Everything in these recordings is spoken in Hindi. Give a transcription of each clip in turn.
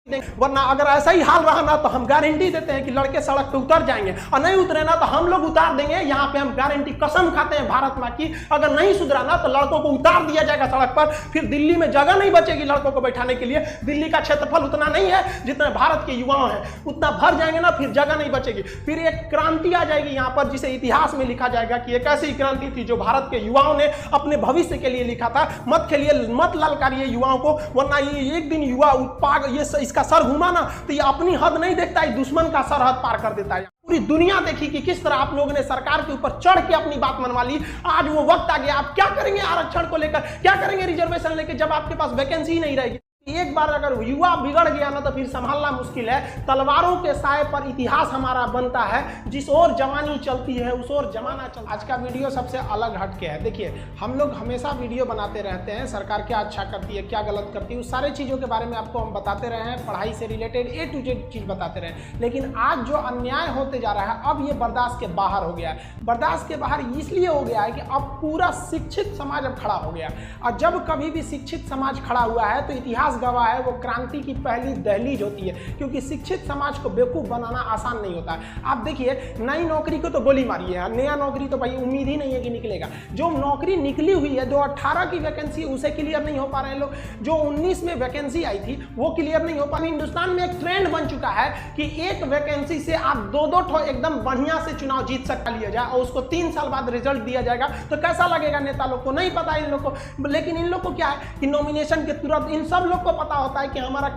वरना अगर ऐसा ही हाल रहा ना तो हम गारंटी देते हैं कि लड़के सड़क पे उतर जाएंगे, और नहीं उतरे ना तो हम लोग उतार देंगे। यहाँ पे हम गारंटी कसम खाते हैं भारत माँ की, अगर नहीं सुधरा ना तो लड़कों को उतार दिया जाएगा सड़क पर। फिर दिल्ली में जगह नहीं बचेगी लड़कों को बैठाने के लिए। दिल्ली का क्षेत्रफल उतना नहीं है जितने भारत के युवाओं हैं, उतना भर जाएंगे ना, फिर जगह नहीं बचेगी। फिर एक क्रांति आ जाएगी यहाँ पर, जिसे इतिहास में लिखा जाएगा कि एक ऐसी क्रांति थी जो भारत के युवाओं ने अपने भविष्य के लिए लिखा था। मत खेलिए, मत ललकारिए युवाओं को, वरना ये एक दिन युवा ये इसका सर घुमा ना तो ये अपनी हद नहीं देखता है, दुश्मन का सरहद पार कर देता है। पूरी दुनिया देखी कि किस तरह आप लोगों ने सरकार के ऊपर चढ़ के अपनी बात मनवा ली। आज वो वक्त आ गया, आप क्या करेंगे आरक्षण को लेकर, क्या करेंगे रिजर्वेशन लेकर, जब आपके पास वैकेंसी ही नहीं रहेगी। एक बार अगर युवा बिगड़ गया ना तो फिर संभालना मुश्किल है। तलवारों के साए पर इतिहास हमारा बनता है, जिस ओर जवानी चलती है उस ओर जमाना चलता है। आज का वीडियो सबसे अलग हटके है। देखिए, हम लोग हमेशा वीडियो बनाते रहते हैं, सरकार क्या अच्छा करती है, क्या गलत करती है, उस सारी चीज़ों के बारे में आपको हम बताते रहे हैं, पढ़ाई से रिलेटेड A to Z चीज़ बताते रहे हैं। लेकिन आज जो अन्याय होते जा रहा है, अब ये बर्दाश्त के बाहर हो गया है। बर्दाश्त के बाहर इसलिए हो गया है कि अब पूरा शिक्षित समाज अब खड़ा हो गया, और जब कभी भी शिक्षित समाज खड़ा हुआ है तो इतिहास गवाह है, वो क्रांति की पहली दहलीज होती है, क्योंकि शिक्षित समाज को बेवकूफ बनाना आसान नहीं होता है। आप देखिए, नई नौकरी को तो गोली मारी है, नया नौकरी तो भाई उम्मीद ही नहीं है कि निकलेगा। जो नौकरी निकली हुई है, जो 18 की वैकेंसी, उसे क्लियर नहीं हो पा रहे हैं लोग। जो 19 में वैकेंसी आई थी वो क्लियर नहीं हो पा रही। हिंदुस्तान में एक ट्रेंड बन चुका है कि एक वैकेंसी से आप दो ठो एकदम बढ़िया से चुनाव जीत सकता लिया जाए, और उसको 3 साल बाद रिजल्ट दिया जाएगा। तो कैसा लगेगा नेता लोग को, नहीं पता इन लोग को। लेकिन इन लोग को क्या है कि नॉमिनेशन के तुरंत इन सब लोग को पता होता है कि हमारा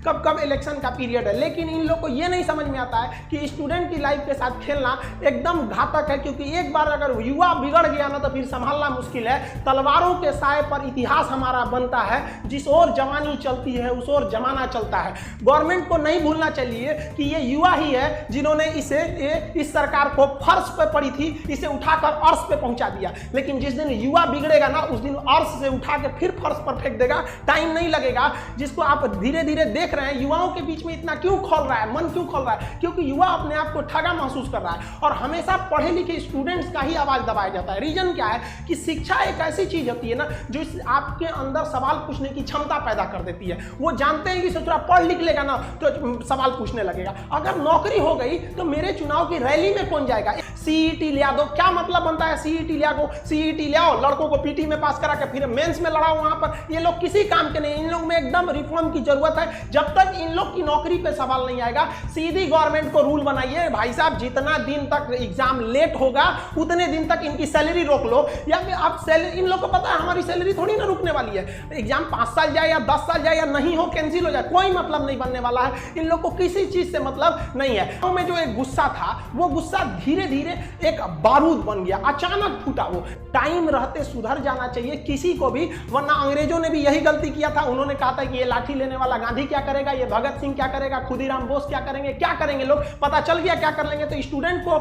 कब इलेक्शन का पीरियड है। लेकिन इन लोग को ये नहीं समझ में आता है कि स्टूडेंट की लाइफ के साथ खेलना एकदम घातक है, क्योंकि एक बार अगर युवा बिगड़ गया ना तो फिर संभालना मुश्किल है। तलवारों के साए पर इतिहास हमारा बनता है, जिस ओर जवानी चलती है उस ओर जमाना चलता है। गवर्नमेंट को नहीं भूलना चाहिए कि ये युवा ही है जिन्होंने इस सरकार को फर्श पे पड़ी थी, इसे उठाकर अर्श पे पहुंचा दिया। लेकिन जिस दिन युवा बिगड़ेगा ना, उस दिन अर्श से उठा के फिर फर्श पर फेंक देगा। टाइम नहीं लगेगा, जिसको आप धीरे धीरे देख रहे हैं। युवाओं के बीच में इतना क्यों खोल रहा है, मन क्यों खोल रहा है? क्योंकि युवा अपने आप को ठगा महसूस कर रहा है, और हमेशा पढ़े लिखे स्टूडेंट्स का ही आवाज दबाया जाता है। रीजन क्या है कि शिक्षा एक ऐसी चीज होती है ना जो आपके अंदर सवाल पूछने की क्षमता पैदा कर देती है। वो जानते हैं कि सोचरा पढ़ लिख लेगा ना तो सवाल पूछने लगेगा। अगर नौकरी हो गई तो मेरे चुनाव की रैली में कौन जाएगा? सीईटी ले दो, क्या मतलब बनता है सीईटी ले आओ? सीईटी ले आओ, लड़कों को पीटी में पास करा के फिर मेंस में लड़ाओ। वहां पर ये लोग किसी काम के नहीं। इन लोग में एकदम रिफॉर्म की जरूरत है। जब तक इन लोग की नौकरी पे सवाल नहीं आएगा, सीधी गवर्नमेंट को रूल बनाइए, भाई साहब जितना दिन तक एग्जाम लेट होगा उतने दिन तक इनकी सैलरी रोक लो। या फिर आप सैलरी, इन लोग को पता है हमारी सैलरी थोड़ी ना रुकने वाली है। एग्जाम 5 साल जाए या 10 साल जाए या नहीं हो, कैंसिल हो जाए, कोई मतलब नहीं बनने वाला है। इन लोग को किसी चीज से मतलब नहीं है। गाँव में जो एक गुस्सा था, वो गुस्सा धीरे धीरे एक बारूद बन गया, अचानक फूटा। वो टाइम रहते सुधर जाना चाहिए किसी को भी, वरना अंग्रेजों ने भी यही गलती किया था। उन्होंने कहा था कि ये लाठी लेने वाला गांधी क्या करेगा, ये भगत सिंह क्या करेगा, खुदीराम बोस क्या करेंगे, क्या करेंगे लोग, पता चल गया क्या कर लेंगे। तो स्टूडेंट को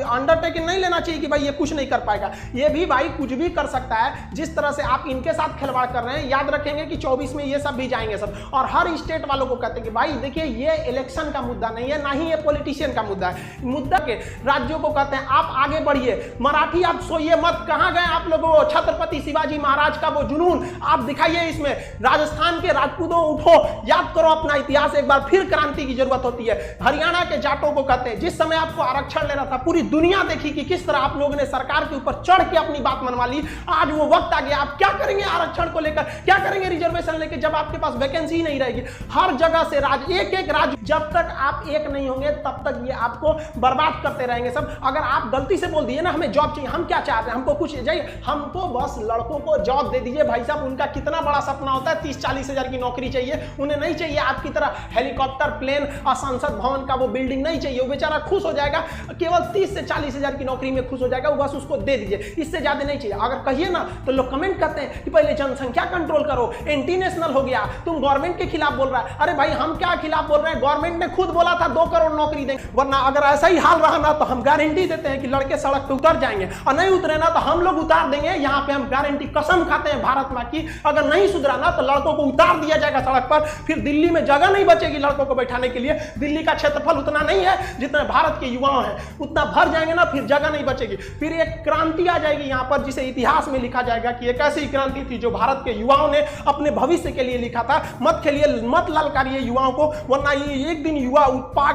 अंडरटेकिंग नहीं लेना चाहिए कि भाई ये कुछ नहीं कर पाएगा। ये भी भाई कुछ भी कर सकता है। जिस तरह से आप इनके साथ खिलवाड़ कर रहे हैं, याद रखेंगे कि 24 में ये सब भी जाएंगे सब। और हर स्टेट वालों को कहते हैं कि भाई देखिए, ये इलेक्शन का मुद्दा नहीं है, ना ही ये पॉलिटिशियन का मुद्दा है। मुद्दा के राज्यों को कहते हैं आप आगे बढ़िए, मराठी आप सोइए मत। कहां गए आप लोगों? छत्रपति शिवाजी महाराज का वो जुनून आप दिखाइए इसमें। राजस्थान के राजपूतों उठो, याद करो अपना इतिहास एक बार, फिर क्रांति की जरूरत होती है। हरियाणा के जाटों को कहते हैं, जिस समय आपको आरक्षण लेना था, पूरी दुनिया देखी कि किस तरह आप लोगों ने सरकार के ऊपर चढ़ के अपनी बात मनवा ली। आज वो वक्त आ गया, आप क्या करेंगे आरक्षण को लेकर, क्या करेंगे रिजर्वेशन लेकर, जब आपके पास वैकेंसी ही नहीं रहेगी। हर जगह से एक राज्य, जब तक आप एक नहीं होंगे तब तक ये आपको बर्बाद करते रहेंगे सब। अगर आप गलती से बोल दिए ना हमें जॉब चाहिए, हम क्या चाहते हैं, हमको कुछ चाहिए, हमको बस लड़कों को जॉब दे दीजिए। भाई साहब, उनका कितना बड़ा सपना होता है, 30-40 हजार की नौकरी चाहिए। उन्हें नहीं चाहिए आपकी तरह हेलीकॉप्टर, प्लेन और संसद भवन का वो बिल्डिंग नहीं चाहिए। वो बेचारा खुश हो जाएगा, केवल 30 से 40 हजार की नौकरी में खुश हो जाएगा, वो बस उसको दे दीजिए, इससे ज्यादा नहीं चाहिए। अगर कहिए ना तो लोग कमेंट करते हैं कि पहले जनसंख्या कंट्रोल करो, एंटी नेशनल हो गया, तुम गवर्नमेंट के खिलाफ बोल रहा है। अरे भाई, हम क्या खिलाफ बोल रहे हैं? गवर्नमेंट ने खुद बोला था 2 करोड़ नौकरी देंगे। वरना अगर ऐसा ही हाल रहा ना तो हम गारंटी देते हैं कि लड़के सड़क पे उतर जाएंगे, और नहीं उतरे ना तो हम लोग उतार देंगे, यहाँ पे हम गारंटी कसम खाते हैं भारत माँ की। अगर नहीं सुधरा ना तो लड़कों को उतार दिया जाएगा सड़क पर, फिर दिल्ली में जगह नहीं बचेगी लड़कों को बैठाने के लिए। दिल्ली का क्षेत्रफल उतना नहीं है जितना भारत के युवाओं हैं, उतना भर जाएंगे ना, फिर जगह नहीं बचेगी। फिर एक क्रांति आ जाएगी यहाँ पर, जिसे इतिहास में लिखा जाएगा कि एक ऐसी क्रांति थी जो भारत के युवाओं ने अपने भविष्य के लिए लिखा था। मत खेलिए, मत ललकारिए युवाओं को, वरना ये एक दिन युवा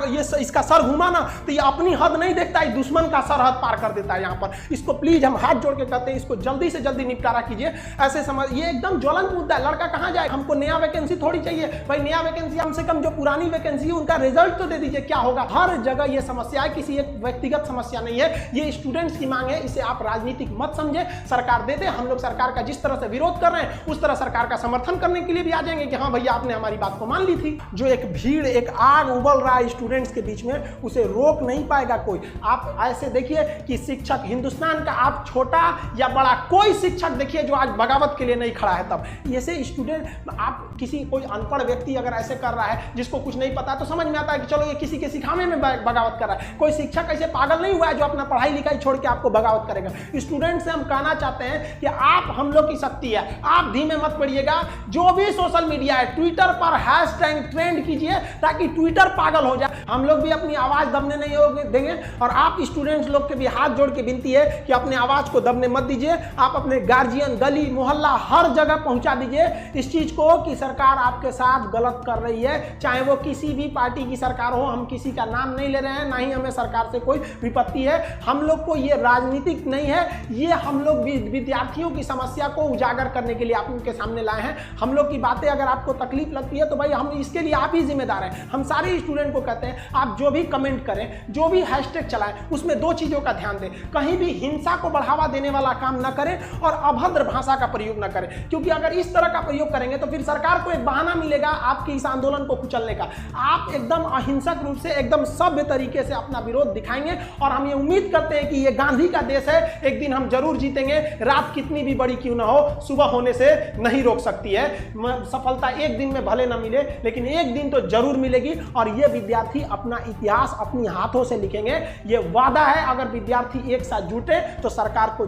ये इसका सर घुमा ना तो ये अपनी हद नहीं देखता है, दुश्मन का सरहद पार कर देता है यहाँ पर। इसको प्लीज हम हाथ जोड़ के कहते हैं, इसको जल्दी से जल्दी निपटारा कीजिए। ऐसे समझ, ये एकदम ज्वलंत मुद्दा है। लड़का कहाँ जाए, हमको नया वैकेंसी थोड़ी चाहिए भाई, नया वैकेंसी कम से कम जो पुरानी वैकेंसी है उनका रिजल्ट तो दे दीजिए, क्या होगा। हर जगह ये समस्या है, किसी एक व्यक्तिगत समस्या नहीं है, ये स्टूडेंट्स की मांग है। इसे आप राजनीतिक मत समझे, सरकार दे दे। हम लोग सरकार का जिस तरह से विरोध कर रहे हैं उस तरह सरकार का समर्थन करने के लिए भी आ जाएंगे कि हाँ भैया आपने हमारी बात को मान ली थी। जो एक भीड़, एक आग उबल रहा है स्टूडेंट्स के बीच में, उसे रोक नहीं पाएगा कोई। आप ऐसे देखिए कि शिक्षक हिंदुस्तान का, आप छोटा या बड़ा, कोई शिक्षक देखिए जो आज बगावत के लिए नहीं खड़ा है। तब ऐसे स्टूडेंट, आप किसी कोई अनपढ़ व्यक्ति अगर ऐसे कर रहा है जिसको कुछ नहीं पता तो समझ में आता है कि चलो ये किसी के सिखाने में बगावत कर रहा है। कोई शिक्षक ऐसे पागल नहीं हुआ है जो अपना पढ़ाई लिखाई छोड़ के आपको बगावत करेगा। स्टूडेंट से हम कहना चाहते हैं कि आप हम लोग की शक्ति है, आप धीमे मत पड़िएगा। जो भी सोशल मीडिया है, ट्विटर पर हैशटैग ट्रेंड कीजिए ताकि ट्विटर पागल हो जाए। हम लोग भी अपनी आवाज दबने नहीं देंगे, और आप स्टूडेंट्स लोग के भी हाथ जोड़ के विनती है कि अपने आवाज को दबने मत दीजिए। आप अपने गार्जियन, गली मोहल्ला, हर जगह पहुंचा दीजिए इस चीज को कि सरकार आपके साथ गलत कर रही है, चाहे वो किसी भी पार्टी की सरकार हो। हम किसी का नाम नहीं ले रहे हैं, ना ही हमें सरकार से कोई विपत्ति है। हम लोग को ये राजनीतिक नहीं है, ये हम लोग विद्यार्थियों की समस्या को उजागर करने के लिए आप उनके सामने लाए हैं। हम लोग की बातें अगर आपको तकलीफ लगती है तो भाई हम इसके लिए आप ही जिम्मेदार हैं। हम सारे स्टूडेंट को कहते हैं आप जो भी कमेंट करें, जो भी हैशटैग चलाएं, उसमें दो चीजों का ध्यान दें। कहीं भी हिंसा को बढ़ावा देने वाला काम न करें और अभद्र भाषा का प्रयोग न करें, क्योंकि अगर इस तरह का प्रयोग करेंगे तो फिर सरकार को एक बहाना मिलेगा आपके इस आंदोलन को कुचलने का। आप एकदम अहिंसक रूप से, एकदम सभ्य तरीके से अपना विरोध दिखाएंगे और हम ये उम्मीद करते हैं कि ये गांधी का देश है, एक दिन हम जरूर जीतेंगे। रात कितनी भी बड़ी क्यों ना हो, सुबह होने से नहीं रोक सकती है। सफलता एक दिन में भले ना मिले, लेकिन एक दिन तो जरूर मिलेगी और ये विद्यार्थी अपना इतिहास अपनी हाथों से लिखेंगे। ये वादा है, अगर विद्यार्थी एक साथ जुटे तो सरकार को